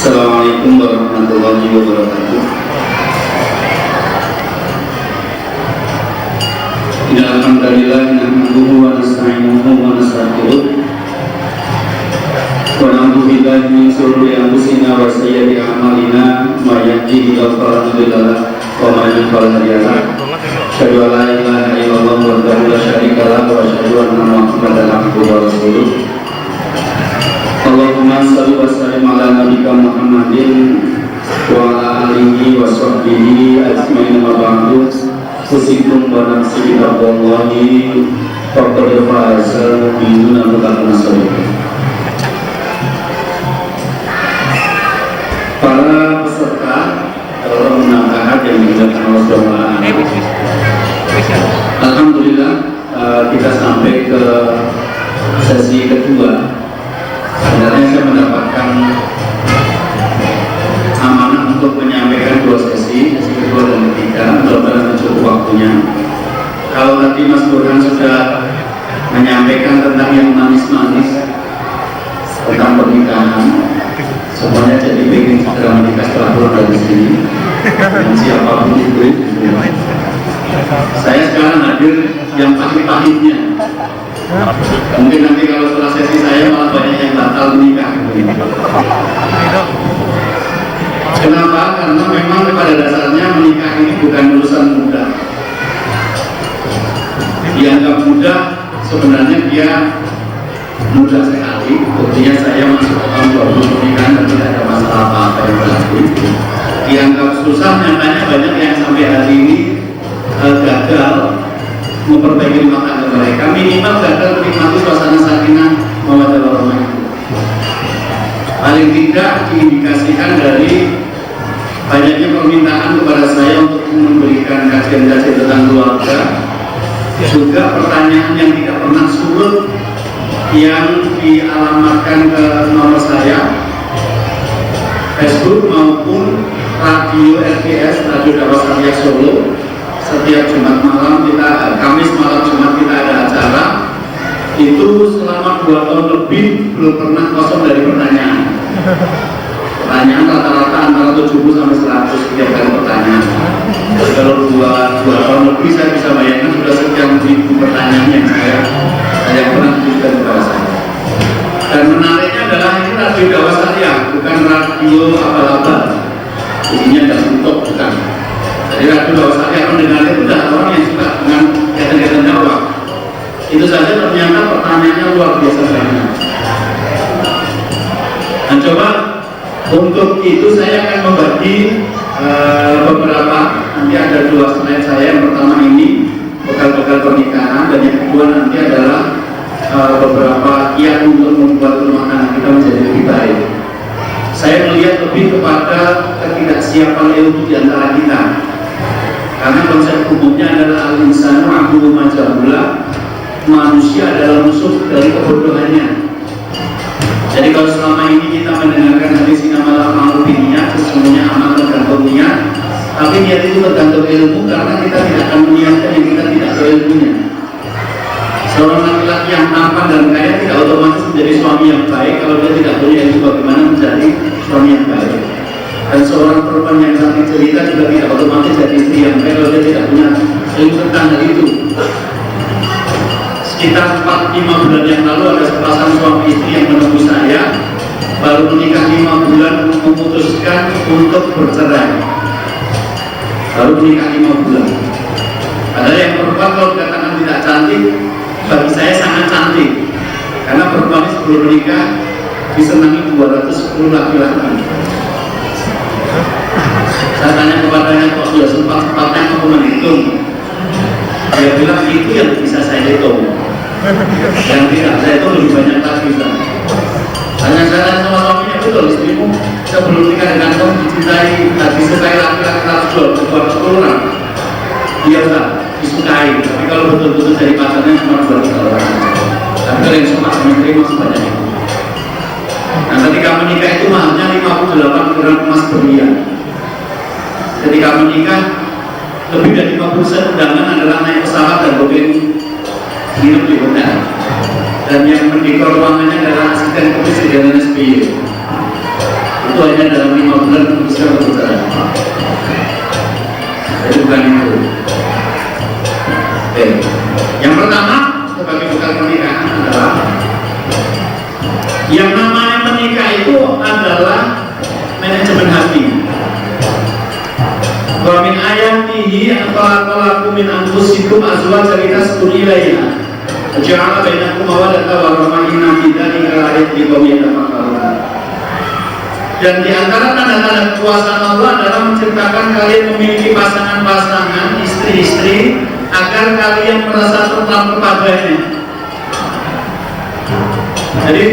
Assalamualaikum warahmatullahi wabarakatuh. Innal hamdalillah nahmaduhu wa nasta'inuhu wa nastaghfiruh wa na'udzu billahi min shururi anfusina wa sayyiati a'malina may yahdihillahu fala mudilla lahu wa may yudlil fala hadiya lahu. Asyhadu an la ilaha illallah wahdahu la syarika lahu wa asyhadu anna Muhammadan abduhu wa rasuluh. Allahumma shalli wa sallim ala nabiyyina Muhammadin wa ala alihi wa sahbihi ajmain wa ba'du. Usikum wa nafsi billahi faqad faza mu'minuna muttaqun. Para peserta dalam menanggahan yang dilakukan Allah SWT, alhamdulillah kita sampai ke sesi kedua. Sebenarnya saya mendapatkan amanah untuk menyampaikan dua sesi kedua dan ketiga, mudah-mudahan cukup waktunya. Kalau tadi Mas Burhan sudah menyampaikan tentang yang manis-manis tentang pernikahan, semuanya jadi pengen segera menikah setelah pulang dari sini, dan siapapun itu. Saya sekarang hadir yang pahit-pahitnya. Mungkin nanti kalau setelah sesi saya malah banyak yang batal menikah. Kenapa? Karena memang pada dasarnya menikah ini bukan urusan mudah. Dianggap mudah, sebenarnya dia mudah sekali. Buktinya saya masuk ke tahun 20 pernikahan dan tidak ada masalah apa-apa yang berlaku. Dianggap susah, nyatanya banyak yang sampai hari ini gagal memperbaiki rumah tangga mereka, minimal gagal menikmati suasana sakinah mawaddah warahmah itu. Paling tidak diindikasikan dari banyaknya permintaan kepada saya untuk memberikan kajian-kajian tentang keluarga, juga pertanyaan yang tidak pernah surut yang dialamatkan ke nomor saya, Facebook maupun radio RPS, Radio Dakwah Syariah Solo. Setiap Jumat malam Kamis malam Jumat kita ada acara. Itu selama 2 tahun lebih belum pernah kosong dari pertanyaan. Pertanyaan rata-rata antara 70 sampai 100 setiap kali pertanyaan. Jadi kalau 2 tahun lebih saya bisa bayangkan sudah sekian ribu pertanyaan yang saya pernah diberikan kepada saya. Dan menariknya adalah ini radio Dakwah Syariah, bukan radio abal-abal. Isinya tidak tutup, bukan. Jadi radio Dakwah Syariah mendengar itu adalah orang yang suka dengan kegiatan dakwah. Itu saja ternyata pertanyaannya luar biasa banyak. Dan coba untuk itu saya akan membagi beberapa, nanti ada 2 slide saya. Yang pertama ini bekal-bekal pernikahan, dan yang kedua nanti adalah beberapa kiat untuk membuat rumah tangga kita menjadi lebih baik. Saya melihat lebih kepada ketidaksiapan ilmu di antara kita. Karena konsep umumnya adalah al-insanu aduwwu ma jahula, manusia adalah musuh dari kebodohannya. Jadi kalau selama ini kita mendengarkan hadis innamal a'malu binniyat, sesungguhnya amal tergantung niat, tapi niat itu tergantung ilmu, karena kita tidak akan meniatkan yang kita tidak tahu ilmunya. Seorang laki-laki yang tampan dan kaya tidak otomatis menjadi suami yang baik kalau dia tidak punya ilmu bagaimana menjadi suami yang baik. Dan seorang perempuan yang cantik cerita juga tidak otomatis jadi istri yang baik kalau dia tidak punya ilmu tentang hal itu. Sekitar 4-5 bulan yang lalu ada sepasang suami istri yang menunggu saya, baru menikah 5 bulan memutuskan untuk bercerai. Baru menikah 5 bulan. Padahal yang perempuan kalau dikatakan tidak cantik, bagi saya sangat cantik. Karena perempuan sebelum menikah disenangi 210 laki-laki. Saya tanya kepadanya, kok sudah sempat-sempatnya aku menghitung? Dia bilang itu yang bisa saya hitung. Yang tidak saya hitung lebih banyak lagi. Hanya saya tanya sama suaminya, betul istrimu sebelum nikah dengan kamu dicintai, disukai laki-laki 120 orang. Iya tak, disukai. Tapi kalau betul-betul jadi pacarnya cuma 2 orang. Tapi kalau yang suka sama istri sebanyak itu. Nah, ketika menikah itu mahalnya 58 gram emas berlian. Ketika menikah lebih dari 50% undangan adalah naik pesawat dan booking nginep di hotel. Dan yang mendekor ruangannya adalah asisten kepresidenan SBY. itu hanya dalam 5 bulan bisa bercerai. Jadi bukan itu. Oke. Yang pertama sebagai bekal pernikahan adalah yang namanya menikah itu adalah manajemen hati. Wa min ayatihi aqalakum min anfusikum azwajan litaskunu ilaiha. Ja'ala bainakum mawaddatan wa rahmah inna fi dzalika laayatin liqaumin yatafakkarun. Dan di antara tanda-tanda kekuasaan Allah adalah menciptakan kalian memiliki pasangan-pasangan, istri-istri, agar kalian merasa tentram kepadanya. Jadi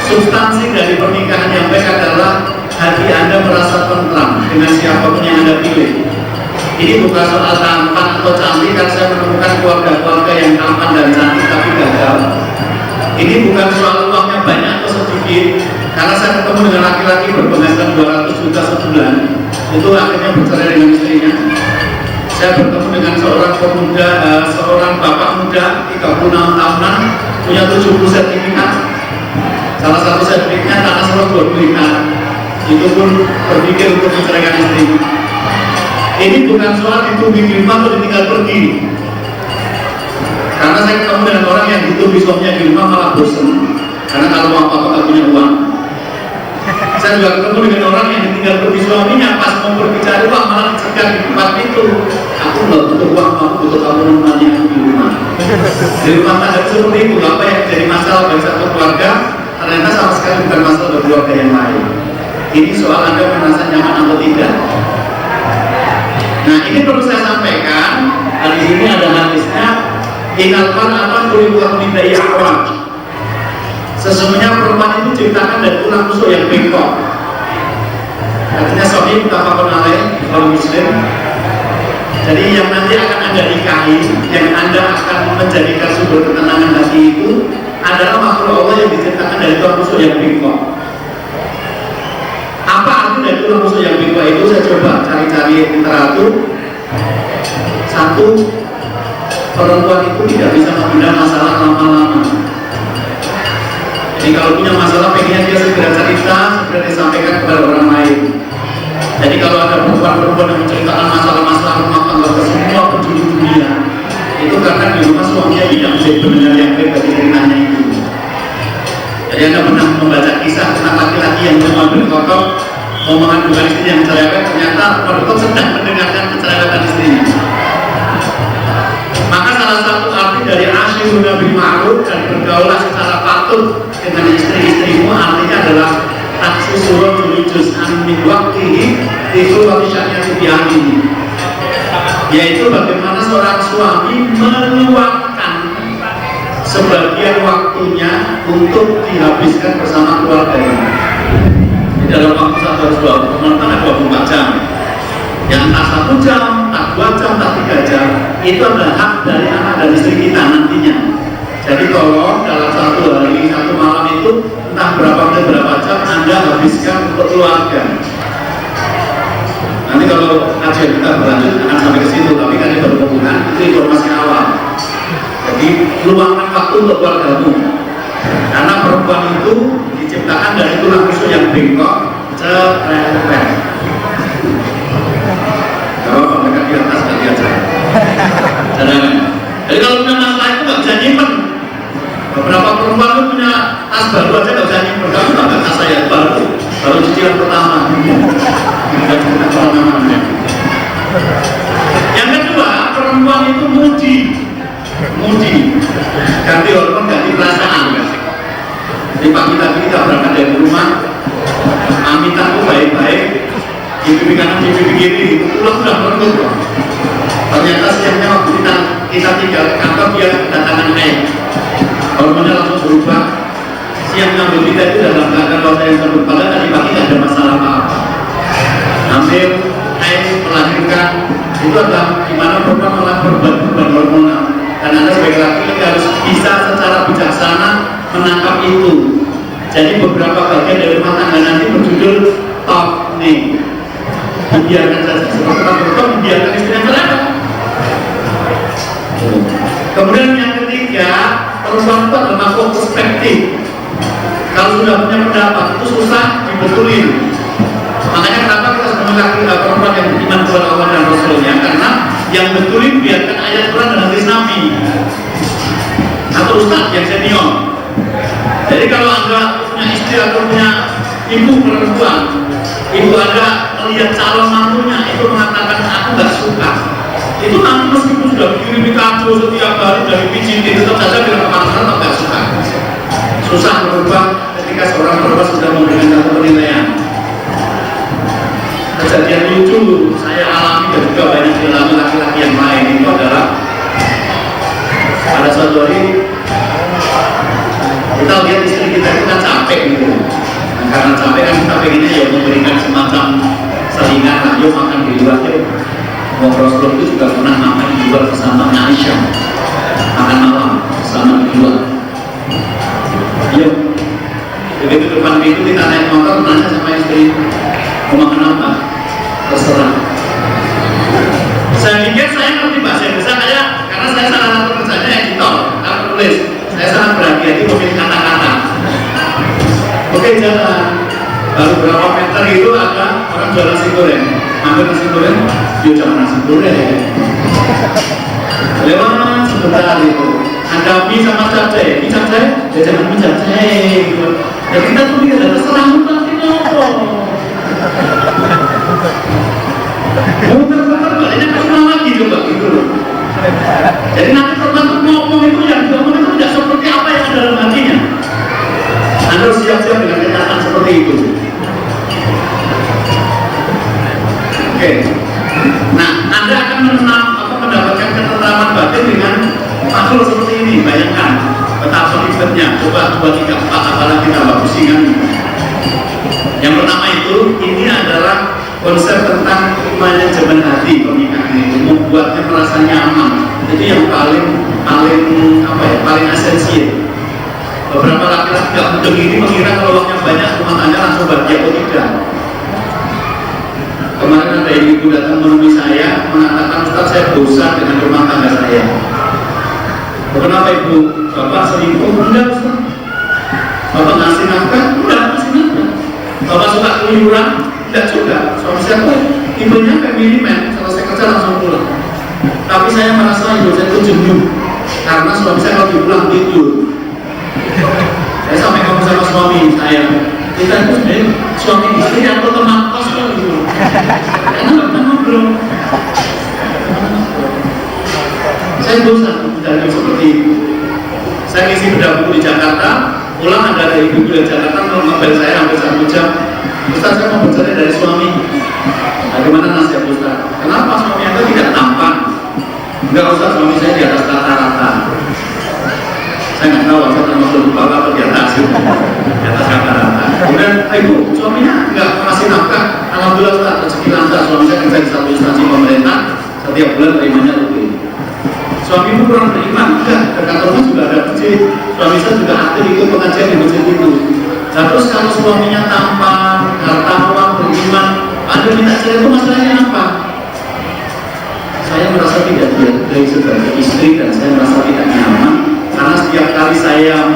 substansi dari pernikahan yang baik adalah hati Anda merasa tentram dengan siapapun yang Anda pilih. Ini bukan soal tampan atau cantik, karena saya menemukan keluarga-keluarga yang tampan dan cantik tapi gagal. Ini bukan soal uangnya banyak atau sedikit, karena saya ketemu dengan laki-laki berpenghasilan 200 juta sebulan, itu akhirnya bercerai dengan istrinya. Saya bertemu dengan seorang pemuda, seorang bapak muda 36 tahunan, punya 70 sertifikat. Salah satu sertifikatnya tanah seluas 20 hektar. Itu pun berpikir untuk menceraikan istrinya. Ini bukan soal ditunggu di rumah atau ditinggal pergi. Karena saya ketemu dengan orang yang ditunggu suaminya di rumah malah bosan. Karena kalau mau apa-apa nggak punya uang. Saya juga ketemu dengan orang yang ditinggal pergi suaminya, pas mau pergi cari uang malah dicegah di tempat itu. Aku nggak butuh uang, aku butuh kamu menemani aku di rumah. Di rumah tangga seperti itu, apa yang jadi masalah bagi satu keluarga ternyata sama sekali bukan masalah bagi keluarga yang lain. Ini soal Anda merasa nyaman atau tidak. Nah, ini perlu saya sampaikan. Di sini ada hadisnya, inalkan apa kulibuah minta awal. Sesungguhnya perempuan itu diciptakan dari tulang rusuk yang bengkok. Artinya sahih mutafaqun alaih oleh Muslim. Jadi yang nanti akan Anda nikahi, yang Anda akan menjadikan sumber ketenangan hati itu adalah makhluk Allah yang diciptakan dari tulang rusuk yang bengkok. Apa arti dari tulang rusuk yang bengkok itu? Saya coba cari-cari literatur. Satu, perempuan itu tidak bisa memendam masalah lama-lama. Jadi kalau punya masalah, pengennya dia segera cerita, segera disampaikan kepada orang lain. Jadi kalau ada perempuan-perempuan yang menceritakan masalah-masalah rumah tangga ke semua penjuru dunia, itu karena di rumah suaminya tidak menjadi pendengar yang baik bagi ceritanya itu. Jadi Anda pernah membaca kisah tentang laki-laki yang mengambil kotor, mau mengadukan istri yang cerewet, ternyata perempuan sedang mendengarkan kecerewetan istrinya. Maka salah satu arti dari asyiruna bil ma'ruf dan bergaulah secara patut dengan istri-istrimu artinya adalah taksisuron juz'an min waqtihi itu waktunya subiani, yaitu bagaimana seorang suami meluangkan sebagian waktunya untuk dihabiskan bersama keluarganya. Di dalam waktu 24 jam, yang tak 1 jam, tak 2 jam, tak 3 jam, itu adalah hak dari anak dan istri kita nantinya. Jadi tolong dalam 1 hari, 1 malam itu entah berapa menit, berapa jam Anda habiskan untuk keluarga. Nanti kalau kajian kita berlanjut akan sampai ke situ, tapi kan ini baru pembukaan, itu informasi awal. Jadi luangkan waktu untuk keluargamu, karena perempuan itu diciptakan dari tulang rusuk yang bengkok, cerewet. Kalau mereka di atas nggak biasa. Jadi kalau punya masalah itu nggak bisa nyimpen. Beberapa perempuan itu punya tas baru aja nggak bisa nyimpen. Kamu nggak tas saya baru cicilan pertama. Yang kedua, perempuan itu mudi, ganti hormon, ganti perasaan. Jadi pagi tadi kita berangkat dari rumah, amitanku baik-baik, di kanan, di kiri, pulang sudah beruntung. Ternyata siangnya waktu kita tinggal ke kantor dia kedatangan air, hormonnya langsung berubah. Siang ngambil kita itu dalam keadaan waktu yang terlalu padahal tadi pagi tidak ada masalah apa-apa. Ambil air, melahirkan, itu adalah dimana perempuan melakukan perubahan hormonal. Dan Anda sebagai laki-laki harus bisa secara bijaksana menangkap itu. Jadi beberapa bagian dari rumah tangga nanti berjudul top nih. Membiarkan saja seperti apa, membiarkan istri yang cerewet. Kemudian yang ketiga, perempuan itu adalah makhluk perspektif. Kalau sudah punya pendapat itu susah dibetulin. laki-laki perempuan yang beriman kepada Allah dan Rasulnya, karena yang betulin biarkan ayat Quran dan hadis Nabi atau ustadz yang senior. Jadi kalau Anda punya istri atau punya ibu perempuan, ibu Anda melihat calon mantunya itu mengatakan aku nggak suka, itu nanti meskipun sudah dikirim kado setiap hari dari pijitin, tetap saja bilang kemana-mana nggak suka. Susah berubah ketika seorang perempuan sudah memberikan satu penilaian. Kejadian lucu saya alami dan juga banyak dialami laki-laki yang lain itu adalah pada suatu hari kita lihat istri kita itu kan capek gitu. Nah, karena capek kan kita pengennya ya memberikan semacam selingan lah, yuk makan di luar yuk. Rasulullah itu juga pernah makan di luar bersama Aisyah, makan malam bersama di luar. Yuk, begitu depan pintu kita naik motor nanya sama istri, mau makan apa? Terserah. Saya pikir saya ngerti bahasa Indonesia karena saya salah satu kerjanya editor, aku tulis. Saya sangat berhati-hati memilih kata-kata. Oke, jalan. Baru berapa meter itu ada orang jual nasi goreng. Ambil nasi goreng, dia jangan nasi goreng. Lewat sebentar itu. Ada mie sama capcay. Mie capcay, dia jangan mie capcay. Gitu. Ya kita tuh mikir, terserah nanti nopo. Muter-muter baliknya kesana lagi coba gitu loh. Jadi nanti tergantung ngomong itu yang diomong itu tidak seperti apa yang ada dalam hatinya. Anda harus siap-siap dengan kenyataan seperti itu. Oke. Nah, Anda akan mendapatkan ketentraman batin dengan makhluk seperti ini. Bayangkan betapa ribetnya. Coba 2, 3, 4 apalagi tambah pusingan. Yang pertama itu, ini adalah konsep tentang manajemen hati pernikahan itu, membuatnya merasa nyaman. Itu yang paling esensial. Beberapa laki-laki tidak mudeng ini mengira kalau uangnya banyak rumah tangga langsung bahagia atau tidak. Kemarin ada ibu datang menemui saya mengatakan, Ustaz, saya bosan dengan rumah tangga saya. Kenapa ibu? Bapak selingkuh? Enggak, Ustaz. Bapak ngasih nafkah? Enggak, ngasih nafkah. Bapak suka keluyuran? Tidak juga. Suami saya pun ibunya family man, selesai kerja langsung pulang. Tapi saya merasa ibu saya itu jenuh karena suami saya kalau pulang tidur. Saya sampai ngomong sama suami saya, kita itu sebenarnya suami istri atau teman kos gitu. Karena nggak pernah ngobrol. Saya bosan dari seperti itu. Saya ngisi bedah buku di Jakarta, pulang ada ibu di Jakarta mobil saya hampir 1 jam. Ustaz, saya mau bercerai dari suami. Bagaimana nasihat Ustaz? Kenapa suami Anda tidak tampan? Enggak, Ustaz, suami saya di atas rata-rata. Saya nggak tahu Ustaz termasuk bawah atau di atas. Di atas rata-rata. Kemudian, ibu, suaminya nggak ngasih nafkah. Alhamdulillah Ustaz, rezeki lancar. Suami saya kerja di satu instansi pemerintah, setiap bulan terimanya lebih. Suami ibu kurang beriman, enggak. Di kantornya juga ada masjid. Suami saya juga aktif ikut pengajian di masjid itu. Nah, terus kalau suaminya tampan, hartawan, beriman, Anda minta cerai itu masalahnya apa? Saya merasa tidak dihargai sebagai istri dan saya merasa tidak nyaman karena setiap kali saya